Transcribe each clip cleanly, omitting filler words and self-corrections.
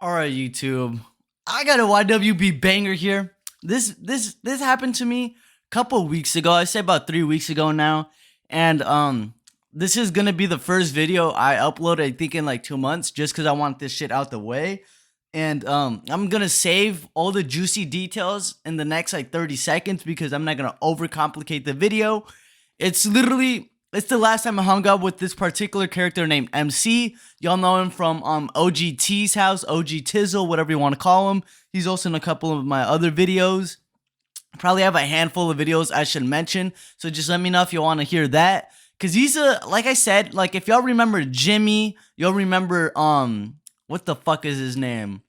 All right, YouTube. I got a YWB banger here. This happened to me a couple weeks ago. I say about 3 weeks ago now, and this is gonna be the first video I upload. I think in like 2 months, just because I want this shit out the way. And I'm gonna save all the juicy details in the next like 30 seconds because I'm not gonna overcomplicate the video. It's the last time I hung out with this particular character named MC. Y'all know him from OGT's house, OG Tizzle, whatever you want to call him. He's also in a couple of my other videos. I probably have a handful of videos I should mention, so just let me know if you want to hear that. Cause he's like I said, like if y'all remember Jimmy, y'all remember what the fuck is his name?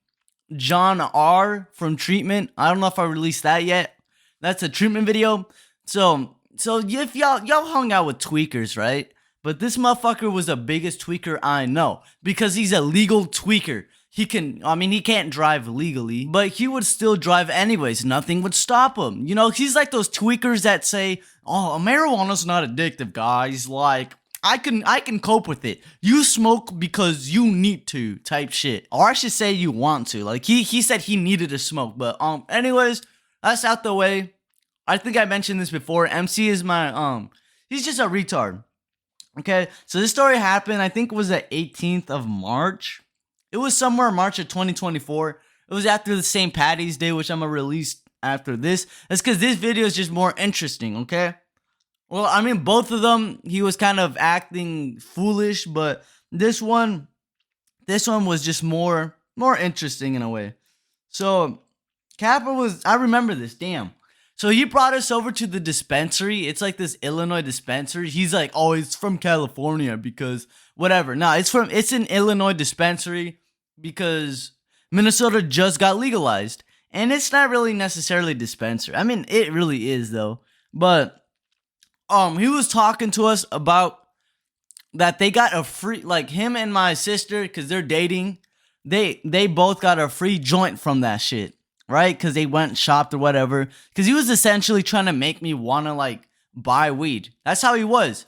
John R from Treatment. I don't know if I released that yet. That's a Treatment video. So if y'all hung out with tweakers, right? But this motherfucker was the biggest tweaker I know because he's a legal tweaker. He can't drive legally, but he would still drive anyways. Nothing would stop him. You know, he's like those tweakers that say, "Oh, marijuana's not addictive, guys. Like, I can cope with it. You smoke because you need to," type shit. Or I should say you want to. Like he said he needed to smoke, but anyways, that's out the way. I think I mentioned this before. MC is my he's just a retard. Okay, so this story happened, I think it was the 18th of March. It was somewhere in March of 2024. It was after the St. Patty's Day, which I'm gonna release after this. That's because this video is just more interesting, okay? Well, I mean, both of them, he was kind of acting foolish, but this one was just more interesting in a way. So, Kappa was, I remember this, damn. So he brought us over to the dispensary. It's like this Illinois dispensary. He's like, "Oh, it's from California because whatever." No, it's an Illinois dispensary because Minnesota just got legalized. And it's not really necessarily dispensary. I mean, it really is though. But he was talking to us about that they got a free, like him and my sister, because they're dating, they both got a free joint from that shit. Right? Because they went and shopped or whatever. Because he was essentially trying to make me want to, like, buy weed. That's how he was.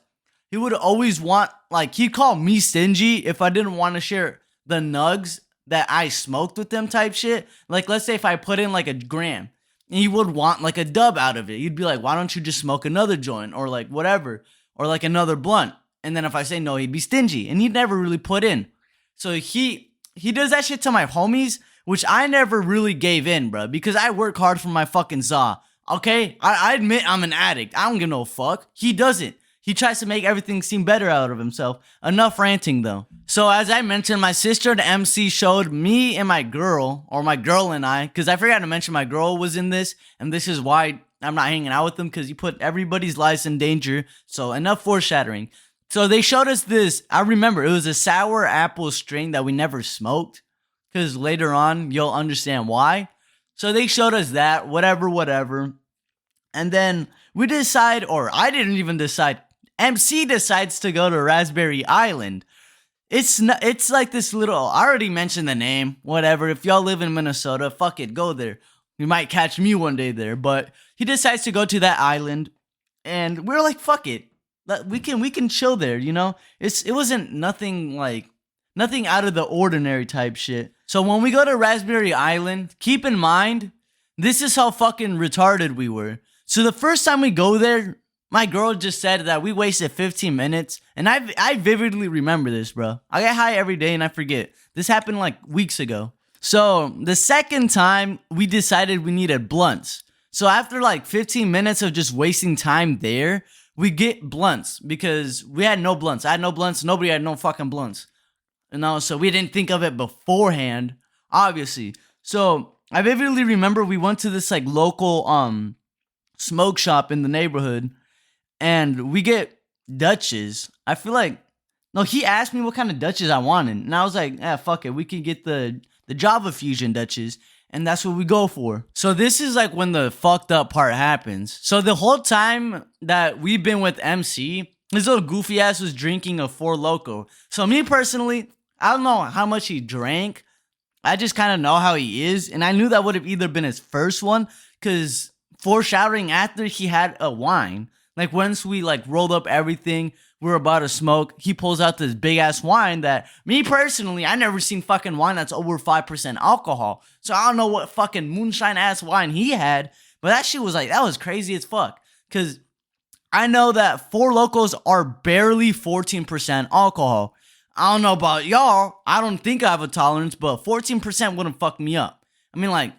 He would always want, like, he'd call me stingy if I didn't want to share the nugs that I smoked with them type shit. Like, let's say if I put in, like, a gram. And he would want, like, a dub out of it. He'd be like, "Why don't you just smoke another joint?" Or, like, whatever. Or, like, another blunt. And then if I say no, he'd be stingy. And he'd never really put in. So he does that shit to my homies, which I never really gave in, bro, because I work hard for my fucking za. Okay? I admit I'm an addict. I don't give no fuck. He doesn't. He tries to make everything seem better out of himself. Enough ranting, though. So, as I mentioned, my sister and MC showed me and my girl, or my girl and I, because I forgot to mention my girl was in this, and this is why I'm not hanging out with them, because you put everybody's lives in danger. So, enough foreshadowing. So, they showed us this. I remember, it was a sour apple strain that we never smoked. Because later on, you'll understand why. So they showed us that, whatever. And then we decide, or I didn't even decide, MC decides to go to Raspberry Island. It's like this little, I already mentioned the name, whatever. If y'all live in Minnesota, fuck it, go there. You might catch me one day there. But he decides to go to that island. And we're like, fuck it. We can chill there, you know? It wasn't nothing out of the ordinary type shit. So when we go to Raspberry Island, keep in mind, this is how fucking retarded we were. So the first time we go there, my girl just said that we wasted 15 minutes. And I vividly remember this, bro. I get high every day and I forget. This happened like weeks ago. So the second time, we decided we needed blunts. So after like 15 minutes of just wasting time there, we get blunts because we had no blunts. I had no blunts. Nobody had no fucking blunts. No, so we didn't think of it beforehand, obviously. So I vividly remember we went to this like local smoke shop in the neighborhood, and we get Dutches. I feel like he asked me what kind of Dutches I wanted, and I was like, fuck it, we could get the Java Fusion Dutches, and that's what we go for. So this is like when the fucked up part happens. So the whole time that we've been with MC, his little goofy ass was drinking a Four Loko. So me personally, I don't know how much he drank. I just kind of know how he is. And I knew that would have either been his first one, because foreshadowing after he had a wine. Like once we like rolled up everything, we're about to smoke. He pulls out this big ass wine that me personally, I never seen fucking wine that's over 5% alcohol. So I don't know what fucking moonshine ass wine he had, but that shit was like, that was crazy as fuck. Cause I know that Four Locos are barely 14% alcohol. I don't know about y'all. I don't think I have a tolerance, but 14% wouldn't fuck me up. I mean, like,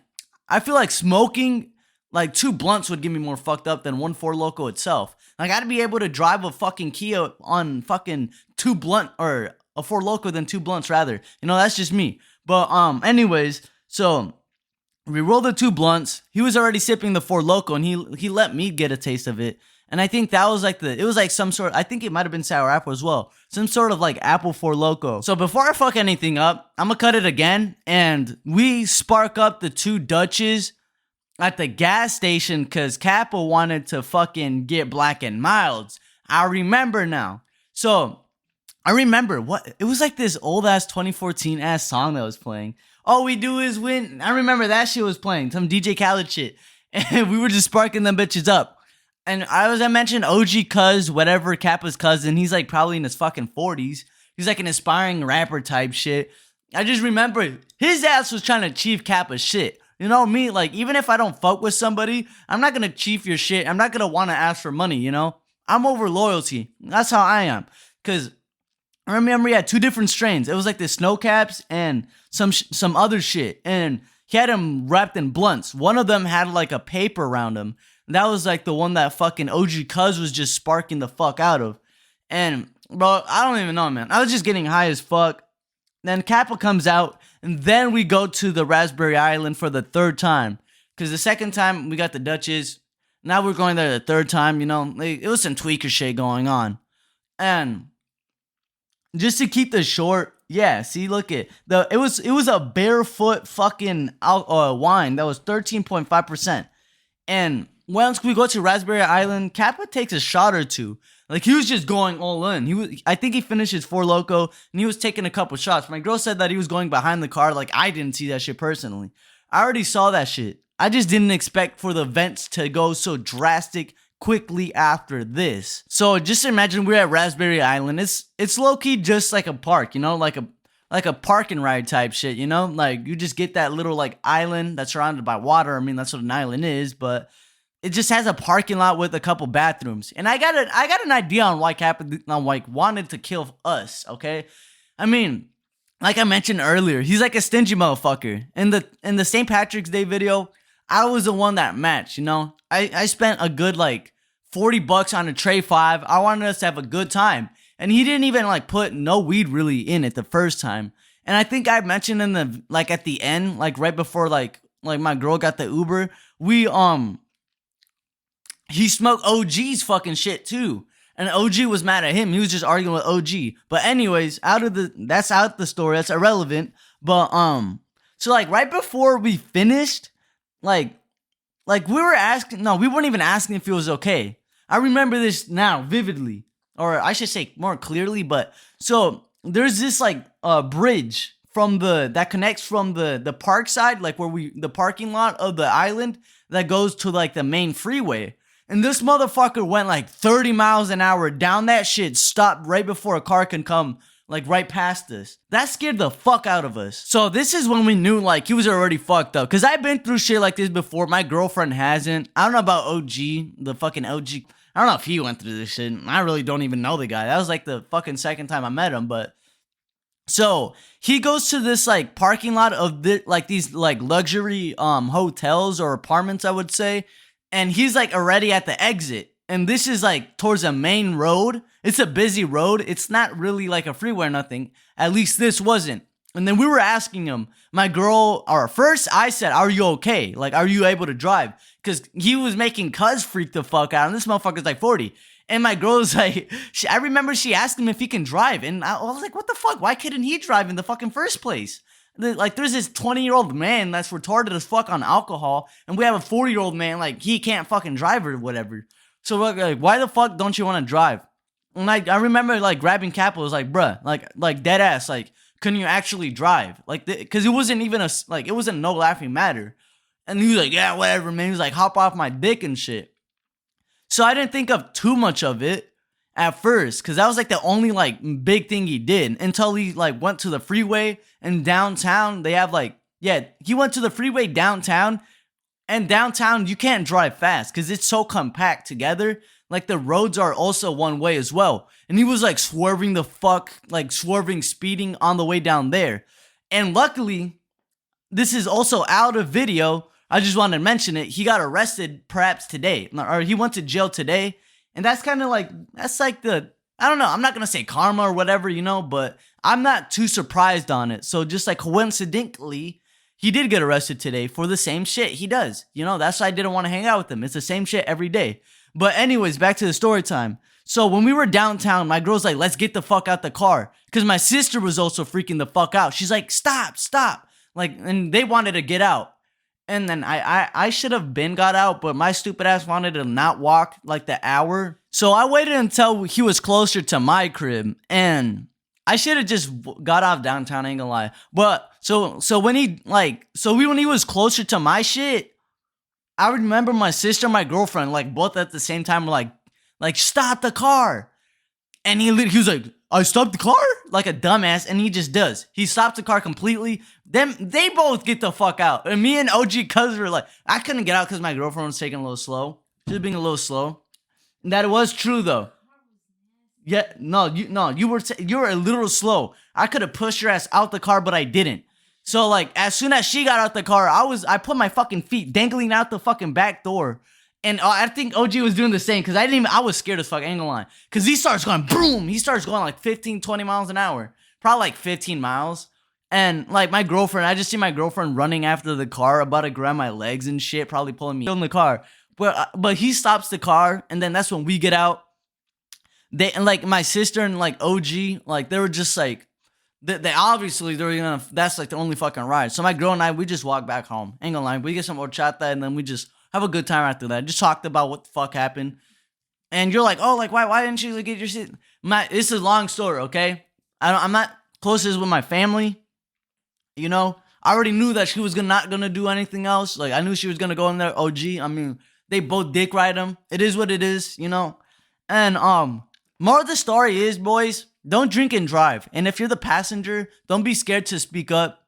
I feel like smoking like 2 blunts would get me more fucked up than one Four Loko itself. Like, I'd be able to drive a fucking Kia on fucking 2 blunt, or a Four Loko than 2 blunts rather. You know, that's just me. But anyways, so we rolled the 2 blunts. He was already sipping the Four Loko, and he let me get a taste of it. And I think that was like it was like some sort, I think it might have been sour apple as well. Some sort of like apple Four Loko. So before I fuck anything up, I'm gonna cut it again. And we spark up the 2 Dutches at the gas station because Kappa wanted to fucking get Black and Milds. I remember now. So I remember what, it was like this old ass 2014 ass song that was playing. All we do is win. I remember that shit was playing. Some DJ Khaled shit. And we were just sparking them bitches up. And as I mentioned, OG Cuz, whatever, Kappa's cousin, he's like probably in his fucking 40s. He's like an aspiring rapper type shit. I just remember his ass was trying to chief Kappa's shit. You know me, like, even if I don't fuck with somebody, I'm not gonna chief your shit. I'm not gonna want to ask for money, you know? I'm over loyalty. That's how I am. Because I remember he had 2 different strains. It was like the snow caps and some other shit. And he had them wrapped in blunts. One of them had like a paper around him. That was like the one that fucking OG Cuz was just sparking the fuck out of. And, bro, I don't even know, man. I was just getting high as fuck. Then Kappa comes out, and then we go to the Raspberry Island for the 3rd time. Because the 2nd time, we got the Dutches. Now we're going there the 3rd time, you know. Like, it was some tweaker shit going on. And just to keep this short, yeah, see, look it. It was a barefoot fucking wine that was 13.5%. And once we go to Raspberry Island, Kappa takes a shot or 2. Like, he was just going all in. I think he finished his Four Loko, and he was taking a couple shots. My girl said that he was going behind the car. Like, I didn't see that shit personally. I already saw that shit. I just didn't expect for the events to go so drastic quickly after this. So just imagine we're at Raspberry Island. It's low-key just like a park, you know? Like a park and ride type shit, you know? Like, you just get that little, like, island that's surrounded by water. I mean, that's what an island is, but it just has a parking lot with a couple bathrooms. And I got an idea on why Kappa wanted to kill us, okay? I mean, like I mentioned earlier, he's like a stingy motherfucker. In the St. Patrick's Day video, I was the one that matched, you know? I spent a good, like, $40 on a Tray 5. I wanted us to have a good time. And he didn't even, like, put no weed really in it the first time. And I think I mentioned in the, like, at the end, like, right before, like my girl got the Uber, he smoked OG's fucking shit too. And OG was mad at him. He was just arguing with OG. But anyways, that's out the story. That's irrelevant. But so like right before we finished, like we weren't even asking if it was okay. I remember this now vividly. Or I should say more clearly, but so there's this like bridge that connects from the park side, like the parking lot of the island that goes to like the main freeway. And this motherfucker went like 30 miles an hour down that shit, stopped right before a car can come like right past us. That scared the fuck out of us. So this is when we knew like he was already fucked up. Cause I've been through shit like this before. My girlfriend hasn't. I don't know about OG, the fucking OG. I don't know if he went through this shit. I really don't even know the guy. That was like the fucking 2nd time I met him. But so he goes to this like parking lot of these like luxury hotels or apartments, I would say. And he's like already at the exit. And this is like towards a main road. It's a busy road. It's not really like a freeway or nothing. At least this wasn't. And then we were asking him, first I said, are you okay? Like, are you able to drive? Because he was making Cuz freak the fuck out. And this motherfucker's like 40. And my girl's like, I remember she asked him if he can drive. And I was like, what the fuck? Why couldn't he drive in the fucking first place? Like, there's this 20-year-old man that's retarded as fuck on alcohol, and we have a 40-year-old man, like, he can't fucking drive or whatever. So, like, why the fuck don't you want to drive? And, like, I remember, like, grabbing Kappa, was like, bruh, like, dead ass, like, couldn't you actually drive? Like, because it wasn't even it wasn't no laughing matter. And he was like, yeah, whatever, man. He was like, hop off my dick and shit. So I didn't think of too much of it. at first, because that was like the only like big thing he did until he like went to the freeway and downtown. They have like, yeah, he went to the freeway downtown, and downtown you can't drive fast because it's so compact together. Like the roads are also one way as well. And he was like swerving the fuck, like swerving, speeding on the way down there. And luckily, this is also out of video. I just wanted to mention it. He got arrested perhaps today, or he went to jail today. And that's kind of like, that's like the, I don't know, I'm not going to say karma or whatever, you know, but I'm not too surprised on it. So just like coincidentally, he did get arrested today for the same shit he does. You know, that's why I didn't want to hang out with him. It's the same shit every day. But anyways, back to the story time. So when we were downtown, my girl's like, let's get the fuck out the car. Because my sister was also freaking the fuck out. She's like, stop. Like, and they wanted to get out. And then I should have been got out, but my stupid ass wanted to not walk like the hour. So I waited until he was closer to my crib. And I should have just got off downtown, I ain't gonna lie. But so when he when he was closer to my shit, I remember my sister and my girlfriend, like, both at the same time were like, stop the car. And he was like, I stopped the car? Like a dumbass, and he just does. He stopped the car completely. Then they both get the fuck out. And me and OG Cuz were like, I couldn't get out because my girlfriend was taking a little slow. She was being a little slow. And that was true, though. Yeah, you were a little slow. I could have pushed your ass out the car, but I didn't. So, like, as soon as she got out the car, I put my fucking feet dangling out the fucking back door. And I think OG was doing the same, because I was scared as fuck, I ain't gonna lie. Because he starts going, boom, he starts going like 15, 20 miles an hour. Probably like 15 miles. And, like, my girlfriend, I just see my girlfriend running after the car, about to grab my legs and shit, probably pulling me in the car. But he stops the car, and then that's when we get out. And, like, my sister and, like, OG, like, they were just, like, They obviously, they were gonna, that's like the only fucking ride. So my girl and I, we just walk back home. Ain't gonna lie, we get some horchata and then we just have a good time after that. Just talked about what the fuck happened. And you're like, oh, like, why didn't you get your shit? This is a long story, okay? I'm not closest with my family, you know? I already knew that she was not gonna do anything else. Like, I knew she was gonna go in there, OG. I mean, they both dick ride him. It is what it is, you know? And, more of the story is, boys, don't drink and drive. And if you're the passenger, don't be scared to speak up.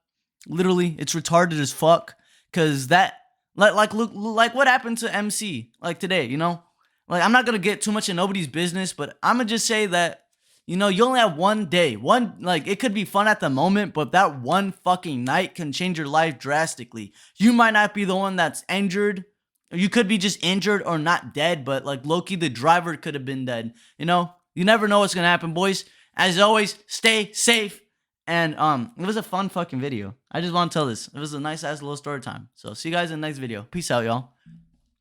Literally, it's retarded as fuck. Cause that, like what happened to MC, like today, you know? Like, I'm not gonna get too much in nobody's business, but I'm gonna just say that, you know, you only have one day. Like, it could be fun at the moment, but that one fucking night can change your life drastically. You might not be the one that's injured. You could be just injured or not dead, but like low-key, the driver could have been dead. You know? You never know what's gonna happen, boys. As always, stay safe. And it was a fun fucking video. I just want to tell this. It was a nice ass little story time. So see you guys in the next video. Peace out, y'all.